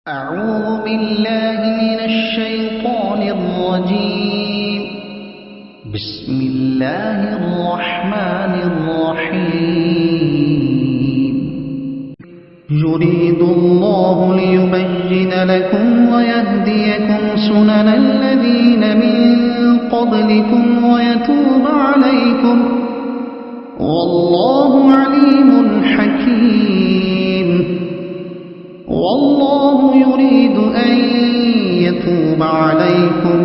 أعوذ بالله من الشيطان الرجيم. بسم الله الرحمن الرحيم. يريد الله ليبين لكم ويهديكم سنن الذين من قبلكم ويتوب عليكم والله عليم حكيم. والله يريد أن يتوب عليكم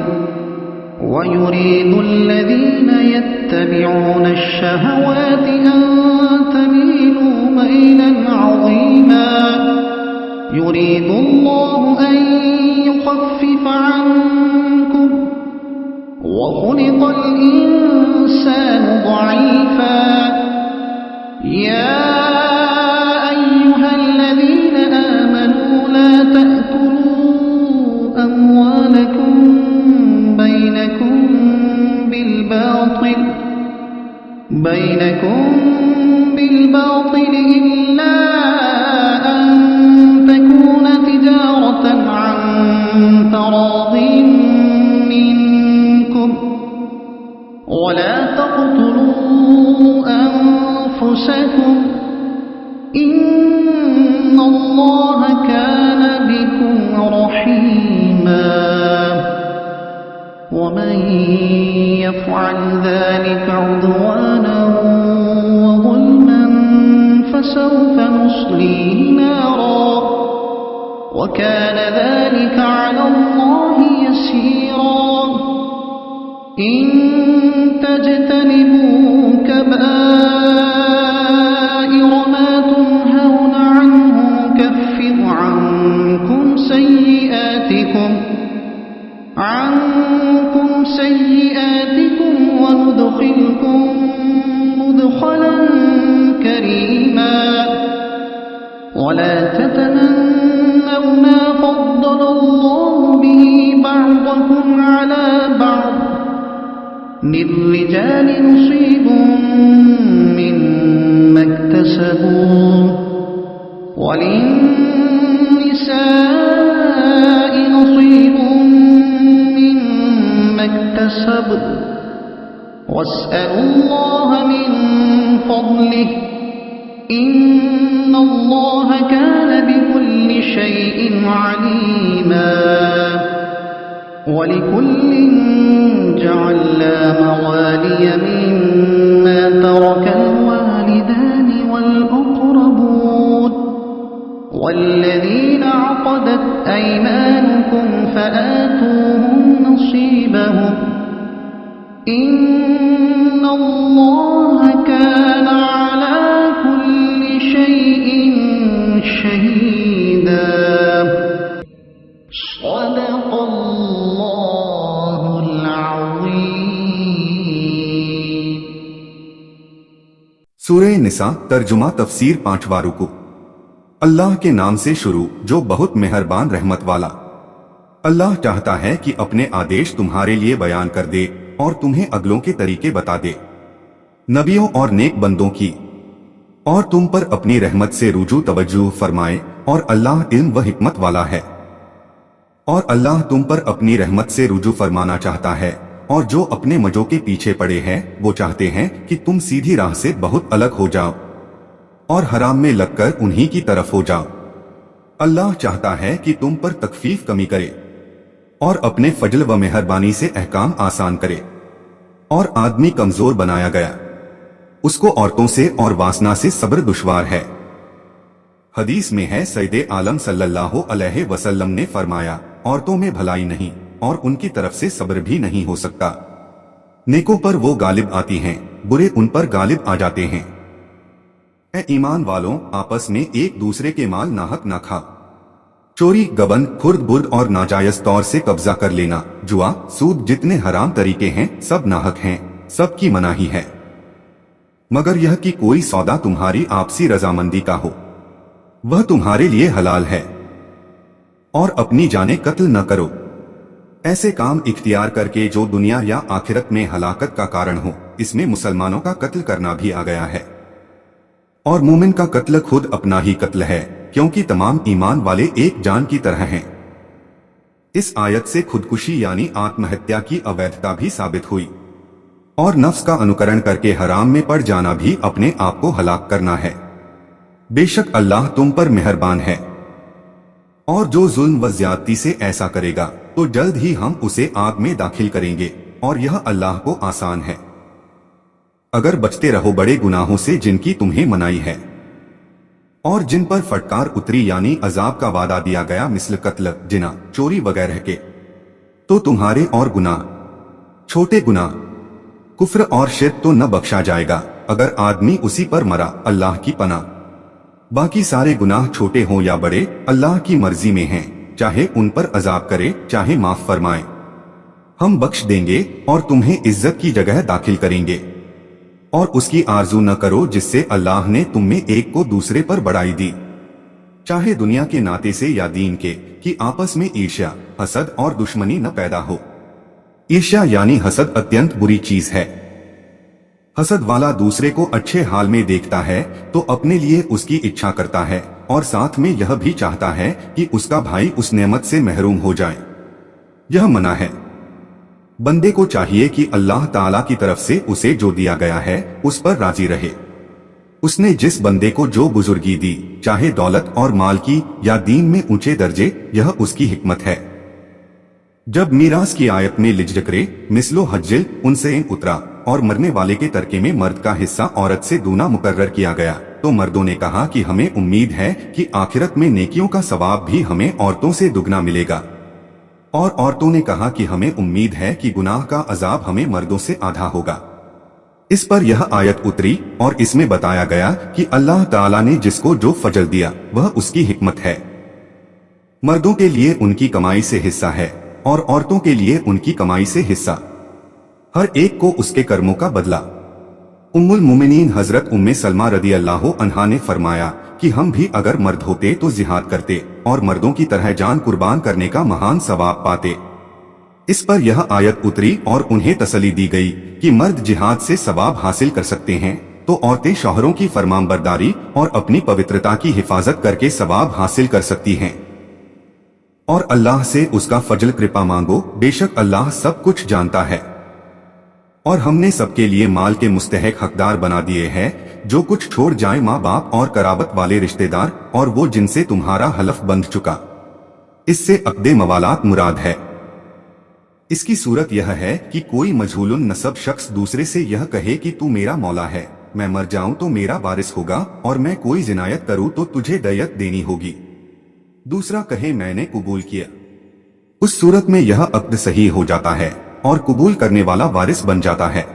ويريد الذين يتبعون الشهوات أن تميلوا ميلا عظيما. يريد الله أن يخفف عنكم وخلق الإنسان ضعيفا. يا أيها الذين آمنوا لا تأكلوا أموالكم بينكم بالباطل إلا أن تكون تجارة عن تراض منكم ولا تقتلوا أنفسكم إن الله كان بكم رحيما. ومن يفعل ذلك عدوانا وظلما فسوف نصليه نارا وكان ذلك على الله يسيرا. إن تجتنبوا كبائر ما تنهون عنه نكفر عنكم سيئاتكم وندخلكم مدخلا كريما. ولا تتمنوا ما فضل الله به بعضكم على بعض. للرجال نصيب مما اكتسبوا وللنساء نصيب مما اكتسبن واسألوا الله من فضله إن الله كان بكل شيء عليما. ولكل جعلنا موالي مما ترك الوالدان والأقربون والذين عقدت أيمانكم فآتوهم نصيبهم إن الله كان على كل شيء شهيدا. صدق الله العظيم. سورہ نساء ترجمہ تفسیر 5واں رکوع. اللہ کے نام سے شروع جو بہت مہربان رحمت والا. اللہ چاہتا ہے کہ اپنے آدیش تمہارے لیے بیان کر دے اور تمہیں اگلوں کے طریقے بتا دے نبیوں اور نیک بندوں کی اور تم پر اپنی رحمت سے رجوع توجہ فرمائے اور اللہ علم و حکمت والا ہے. اور اللہ تم پر اپنی رحمت سے رجوع فرمانا چاہتا ہے اور جو اپنے مجوں کے پیچھے پڑے ہیں وہ چاہتے ہیں کہ تم سیدھی راہ سے بہت الگ ہو جاؤ اور حرام میں لگ کر انہی کی طرف ہو جاؤ. اللہ چاہتا ہے کہ تم پر تخفیف کمی کرے اور اپنے فضل و مہربانی سے احکام آسان کرے. اور آدمی کمزور بنایا گیا اس کو عورتوں سے اور واسنا سے صبر دشوار ہے. حدیث میں ہے سید عالم صلی اللہ علیہ وسلم نے فرمایا عورتوں میں بھلائی نہیں اور ان کی طرف سے صبر بھی نہیں ہو سکتا. نیکوں پر وہ غالب آتی ہیں برے ان پر غالب آ جاتے ہیں. اے ایمان والوں آپس میں ایک دوسرے کے مال ناحق نہ کھا. چوری گبن خرد برد اور ناجائز طور سے قبضہ کر لینا جوا سود جتنے حرام طریقے ہیں سب ناحق ہیں سب کی مناہی ہے مگر یہ کہ کوئی سودا تمہاری آپسی رضامندی کا ہو وہ تمہارے لیے حلال ہے. اور اپنی جانیں قتل نہ کرو ایسے کام اختیار کر کے جو دنیا یا آخرت میں ہلاکت کا کارن ہو. اس میں مسلمانوں کا قتل کرنا بھی آ گیا ہے اور مومن کا قتل خود اپنا ہی قتل ہے क्योंकि तमाम ईमान वाले एक जान की तरह हैं। इस आयत से खुदकुशी यानी आत्महत्या की अवैधता भी साबित हुई और नफ्स का अनुकरण करके हराम में पड़ जाना भी अपने आप को हलाक करना है। बेशक अल्लाह तुम पर मेहरबान है, और जो जुल्म व ज्यादती से ऐसा करेगा तो जल्द ही हम उसे आग में दाखिल करेंगे, और यह अल्लाह को आसान है। अगर बचते रहो बड़े गुनाहों से जिनकी तुम्हें मनाही है और जिन पर फटकार उतरी यानी अजाब का वादा दिया गया, मिसल कत्ल, जिना, चोरी वगैरह के, तो तुम्हारे और गुनाह, छोटे गुनाह, कुफ्र और शिर्क तो न बख्शा जाएगा अगर आदमी उसी पर मरा, अल्लाह की पनाह। बाकी सारे गुनाह छोटे हों या बड़े अल्लाह की मर्जी में हैं, चाहे उन पर अजाब करे चाहे माफ फरमाए, हम बख्श देंगे और तुम्हें इज्जत की जगह दाखिल करेंगे। और उसकी आरजू न करो जिससे अल्लाह ने तुम में एक को दूसरे पर बढ़ाई दी, चाहे दुनिया के नाते से या दीन के, कि आपस में ईर्ष्या, हसद और दुश्मनी न पैदा हो। ईर्ष्या यानी हसद अत्यंत बुरी चीज है। हसद वाला दूसरे को अच्छे हाल में देखता है तो अपने लिए उसकी इच्छा करता है और साथ में यह भी चाहता है कि उसका भाई उस नेमत से महरूम हो जाए। यह मना है। बंदे को चाहिए कि अल्लाह ताला की तरफ से उसे जो दिया गया है उस पर राजी रहे। उसने जिस बंदे को जो बुजुर्गी दी, चाहे दौलत और माल की या दीन में ऊंचे दर्जे, यह उसकी हिकमत है। जब मीरास की आयत में लिजकरे मिसलो हज्जिल उनसे उतरा और मरने वाले के तरके में मर्द का हिस्सा औरत से दूना मुकर्रर किया गया, तो मर्दों ने कहा कि हमें उम्मीद है कि आखिरत में नेकियों का सवाब भी हमें औरतों से दुगना मिलेगा, और औरतों ने कहा कि हमें उम्मीद है कि गुनाह का अजाब हमें मर्दों से आधा होगा। इस पर यह आयत उतरी और इसमें बताया गया कि अल्लाह ताला ने जिसको जो फजल दिया वह उसकी हिकमत है। मर्दों के लिए उनकी कमाई से हिस्सा है और औरतों के लिए उनकी कमाई से हिस्सा, हर एक को उसके कर्मों का बदला। उम्मुल मोमिनीन हजरत उम्मे सलमा रदी अल्लाह अन्हा ने फरमाया कि हम भी अगर मर्द होते तो जिहाद करते और मर्दों की तरह जान कुर्बान करने का महान सवाब पाते। इस पर यह आयत उतरी और उन्हें तसल्ली दी गई कि मर्द जिहाद से सवाब हासिल कर सकते हैं, तो औरतें शौहरों की फरमानबरदारी और अपनी पवित्रता की हिफाजत करके सवाब हासिल कर सकती हैं। और अल्लाह से उसका फजल कृपा मांगो, बेशक अल्लाह सब कुछ जानता है। और हमने सबके लिए माल के मुस्तहक हकदार बना दिए हैं, जो कुछ छोड़ जाए माँ बाप और कराबत वाले रिश्तेदार और वो जिनसे तुम्हारा हलफ बंध चुका। इससे अक़दे मवालात मुराद है। इसकी सूरत यह है कि कोई मजहूलुन नसब शख्स दूसरे से यह कहे कि तू मेरा मौला है, मैं मर जाऊं तो मेरा वारिस होगा, और मैं कोई जिनायत करूं तो तुझे दयत देनी होगी। दूसरा कहे मैंने कबूल किया। उस सूरत में यह अक़द सही हो जाता है और कबूल करने वाला वारिस बन जाता है,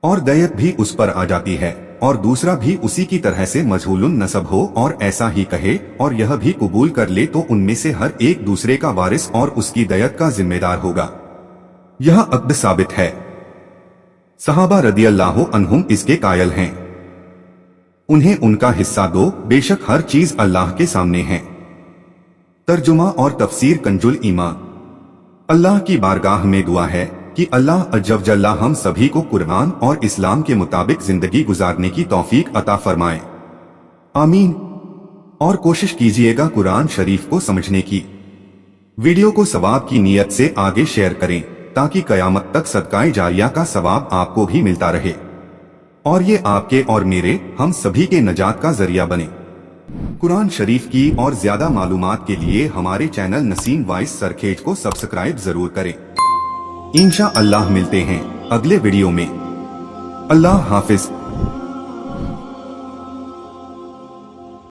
और दयत भी उस पर आ जाती है। और दूसरा भी उसी की तरह से मजहूलुन नसब हो और ऐसा ही कहे और यह भी कबूल कर ले, तो उनमें से हर एक दूसरे का वारिस और उसकी दयत का जिम्मेदार होगा। यह अक़द साबित है। सहाबा रदी अल्लाह अन्हुम इसके कायल हैं। उन्हें उनका हिस्सा दो, बेशक हर चीज अल्लाह के सामने है। तर्जुमा और तफसीर कंजुल ईमान। अल्लाह की बारगाह में दुआ है कि अल्लाह अज्जवजल्ला हम सभी को कुरान और इस्लाम के मुताबिक जिंदगी गुजारने की तौफीक अता फरमाए, आमीन। और कोशिश कीजिएगा कुरान शरीफ को समझने की। वीडियो को सवाब की नीयत से आगे शेयर करें ताकि कयामत तक सदकाए जारिया का सवाब आपको भी मिलता रहे और ये आपके और मेरे, हम सभी के नजात का जरिया बने। कुरान शरीफ की और ज्यादा मालूमात के लिए हमारे चैनल नसीम वॉइस सरखेज को सब्सक्राइब जरूर करें। इंशा अल्लाह मिलते हैं अगले वीडियो में। अल्लाह हाफिज।